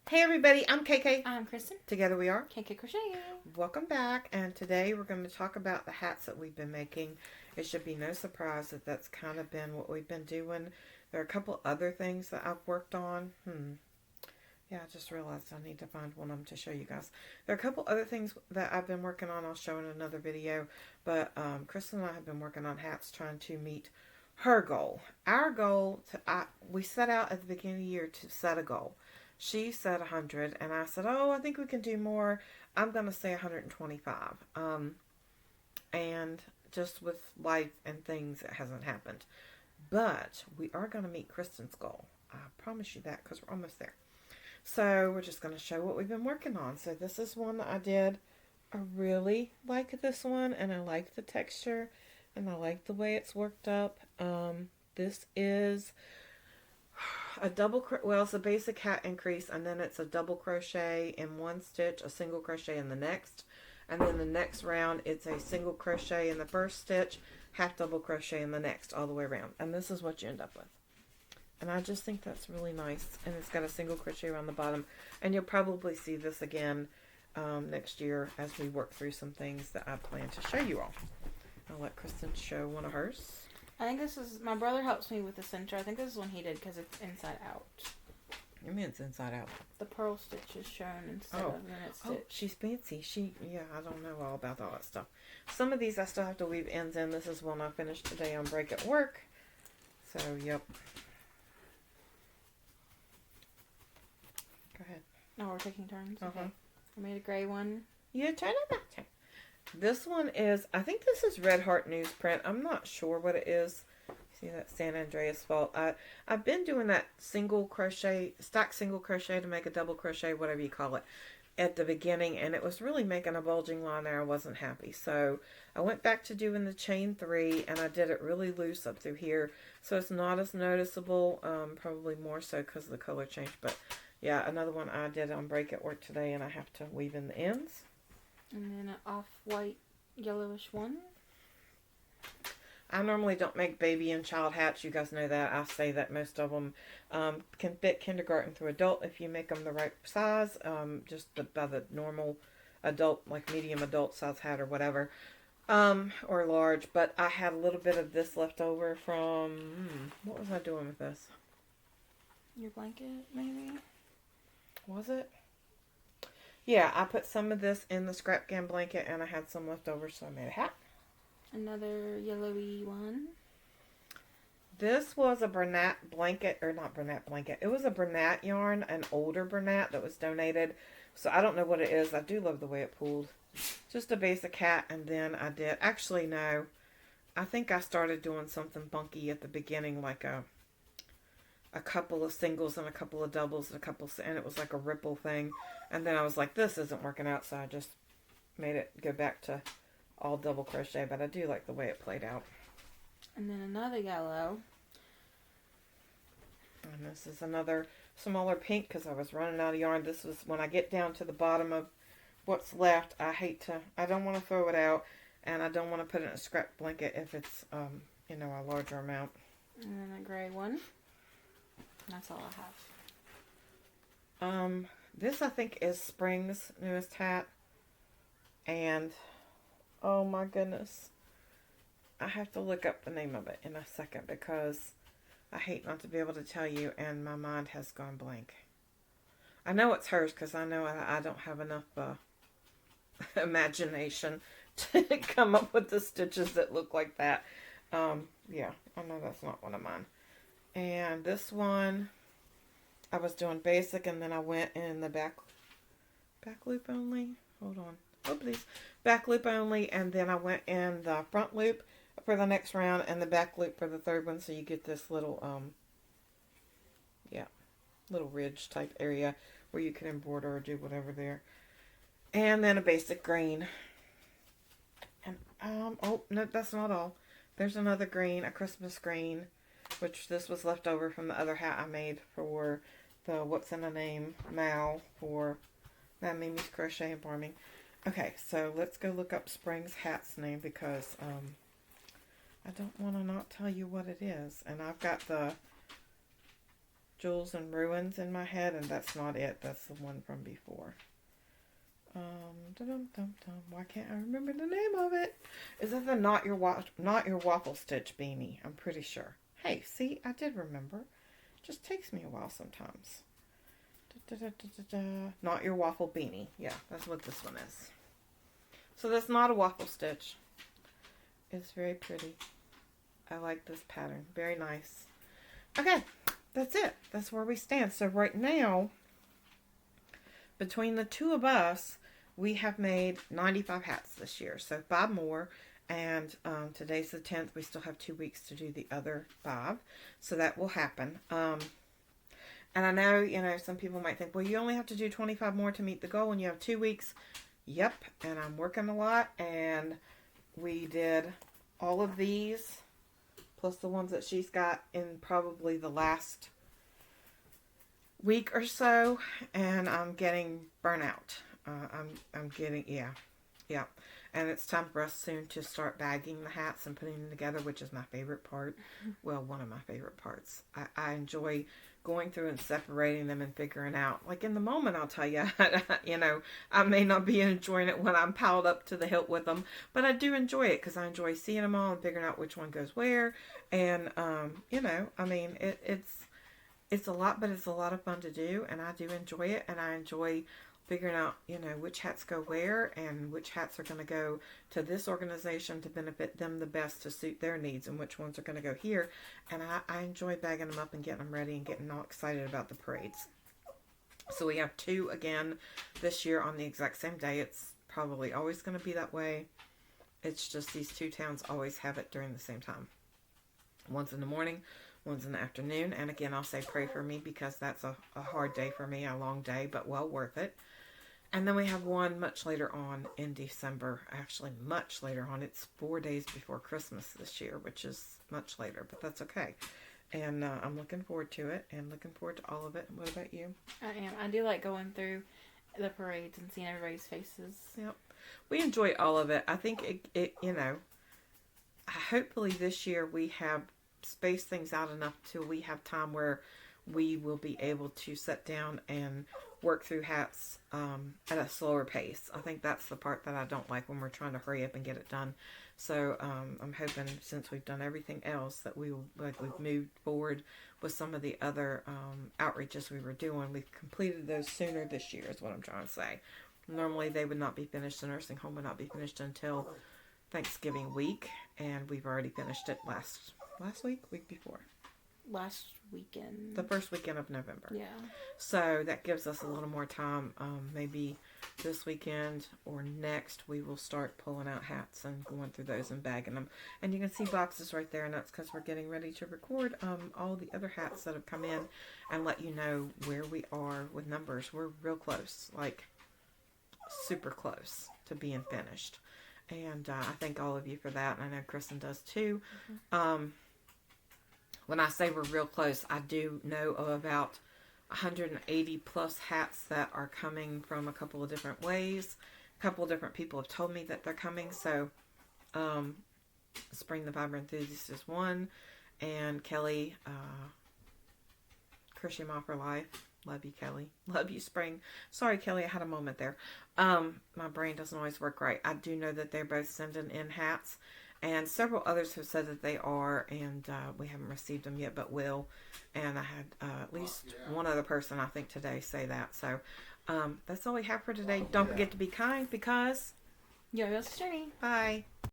Hey everybody, I'm KK. I'm Kristen. Together we are KK Crochet. Welcome back, and today we're going to talk about the hats that we've been making. It should be no surprise that that's kind of been what we've been doing. There are a couple other things that I've worked on. Yeah, I just realized I need to find one of them to show you guys. There are a couple other things that I've been working on. I'll show in another video. But Kristen and I have been working on hats trying to meet her goal. Our goal, we set out at the beginning of the year to set a goal. She said 100, and I said, oh, I think we can do more. I'm going to say 125. And just with life and things, it hasn't happened. But we are going to meet Kristen's goal. I promise you that, because we're almost there. So we're just going to show what we've been working on. So this is one that I did. I really like this one, and I like the texture, and I like the way it's worked up. This is a it's a basic hat increase, and then it's a double crochet in one stitch, a single crochet in the next, and then the next round it's a single crochet in the first stitch, half double crochet in the next, all the way around. And this is what you end up with. And I just think that's really nice. And it's got a single crochet around the bottom, and you'll probably see this again next year as we work through some things that I plan to show you all. I'll let Kristen show one of hers. I think this is, my brother helps me with the center. I think this is one he did because it's inside out. You mean it's inside out? The purl stitch is shown instead of minute stitch. Oh, she's fancy. I don't know all about all that stuff. Some of these I still have to weave ends in. This is one I finished today on break at work. So, yep. Go ahead. Oh, we're taking turns? Uh-huh. Okay. I made a gray one. You turn it back. This one is, I think this is Red Heart newsprint. I'm not sure what it is. See that San Andreas fault. I've been doing that single crochet, stack single crochet to make a double crochet, whatever you call it, at the beginning, and it was really making a bulging line there. I wasn't happy. So I went back to doing the chain 3, and I did it really loose up through here. So it's not as noticeable, probably more so because of the color change. But yeah, another one I did on break at work today, and I have to weave in the ends. And then an off-white yellowish one. I normally don't make baby and child hats. You guys know that. I say that most of them can fit kindergarten through adult if you make them the right size. Just by the normal adult, like medium adult size hat or whatever. Or large. But I had a little bit of this left over from... what was I doing with this? Your blanket, maybe? Was it? Yeah, I put some of this in the scrap can blanket, and I had some left over, so I made a hat. Another yellowy one. This was a Bernat blanket, or not Bernat blanket. It was a Bernat yarn, an older Bernat that was donated. So I don't know what it is. I do love the way it pulled. Just a basic hat, and then I did, actually no. I think I started doing something funky at the beginning, like a couple of singles and a couple of doubles and it was like a ripple thing. And then I was like, this isn't working out, so I just made it go back to all double crochet, but I do like the way it played out. And then another yellow. And this is another smaller pink because I was running out of yarn. This was when I get down to the bottom of what's left. I don't want to throw it out, and I don't want to put it in a scrap blanket if it's, a larger amount. And then a gray one. That's all I have. This I think is Spring's newest hat. And, oh my goodness. I have to look up the name of it in a second because I hate not to be able to tell you and my mind has gone blank. I know it's hers because I know I don't have enough imagination to come up with the stitches that look like that. Yeah, I know that's not one of mine. And this one, I was doing basic, and then I went in the back loop only. Hold on. Oh, please. Back loop only, and then I went in the front loop for the next round, and the back loop for the third one, so you get this little, little ridge type area where you can embroider or do whatever there. And then a basic green. And, oh, no, that's not all. There's another green, a Christmas green, which this was left over from the other hat I made for the What's in a Name Mal for Mad Mimi's Crochet and Farming. Okay, so let's go look up Spring's hat's name because I don't want to not tell you what it is. And I've got the Jewels and Ruins in my head, and that's not it. That's the one from before. Why can't I remember the name of it? Is that the Not Your Waffle Stitch beanie? I'm pretty sure. Hey, see, I did remember. Just takes me a while sometimes. Not Your Waffle beanie. Yeah, that's what this one is. So that's not a waffle stitch. It's very pretty. I like this pattern. Very nice. Okay, that's it. That's where we stand. So right now, between the two of us, we have made 95 hats this year. So 5 more. And today's the 10th. We still have 2 weeks to do the other 5. So that will happen. And I know, some people might think, well, you only have to do 25 more to meet the goal and you have 2 weeks. Yep. And I'm working a lot. And we did all of these, plus the ones that she's got in probably the last week or so. And I'm getting burnout. I'm getting, yeah. And it's time for us soon to start bagging the hats and putting them together, which is my favorite part. Well, one of my favorite parts. I enjoy going through and separating them and figuring out. Like in the moment, I'll tell you, I may not be enjoying it when I'm piled up to the hilt with them, but I do enjoy it because I enjoy seeing them all and figuring out which one goes where. And, it's a lot, but it's a lot of fun to do, and I do enjoy it, and I enjoy figuring out, which hats go where and which hats are going to go to this organization to benefit them the best to suit their needs and which ones are going to go here. And I enjoy bagging them up and getting them ready and getting all excited about the parades. So we have 2 again this year on the exact same day. It's probably always going to be that way. It's just these 2 towns always have it during the same time. One's in the morning, one's in the afternoon. And again, I'll say pray for me because that's a hard day for me, a long day, but well worth it. And then we have one much later on in December. Actually, much later on. It's 4 days before Christmas this year, which is much later, but that's okay. And I'm looking forward to it and looking forward to all of it. What about you? I am. I do like going through the parades and seeing everybody's faces. Yep. We enjoy all of it. I think hopefully this year we have spaced things out enough till we have time where we will be able to sit down and work through hats at a slower pace. I think that's the part that I don't like when we're trying to hurry up and get it done. So I'm hoping, since we've done everything else, that we've moved forward with some of the other outreaches we were doing. We've completed those sooner this year is what I'm trying to say. Normally they would not be finished. The nursing home would not be finished until Thanksgiving week, and we've already finished it last week before. Last weekend. The first weekend of November. Yeah. So that gives us a little more time. Maybe this weekend or next we will start pulling out hats and going through those and bagging them. And you can see boxes right there, and that's because we're getting ready to record all the other hats that have come in and let you know where we are with numbers. We're real close, like super close to being finished. And I thank all of you for that. And I know Kristen does too. Mm-hmm. When I say we're real close, I do know of about 180 plus hats that are coming from a couple of different ways. A couple of different people have told me that they're coming. So, Spring the Vibrant Enthusiast is one. And Kelly, Crochet Mom for Life. Love you, Kelly. Love you, Spring. Sorry, Kelly, I had a moment there. My brain doesn't always work right. I do know that they're both sending in hats. And several others have said that they are, and we haven't received them yet, but will. And I had at least one other person, I think, today say that. So that's all we have for today. Don't forget to be kind, because Yo-yo's journey. Bye.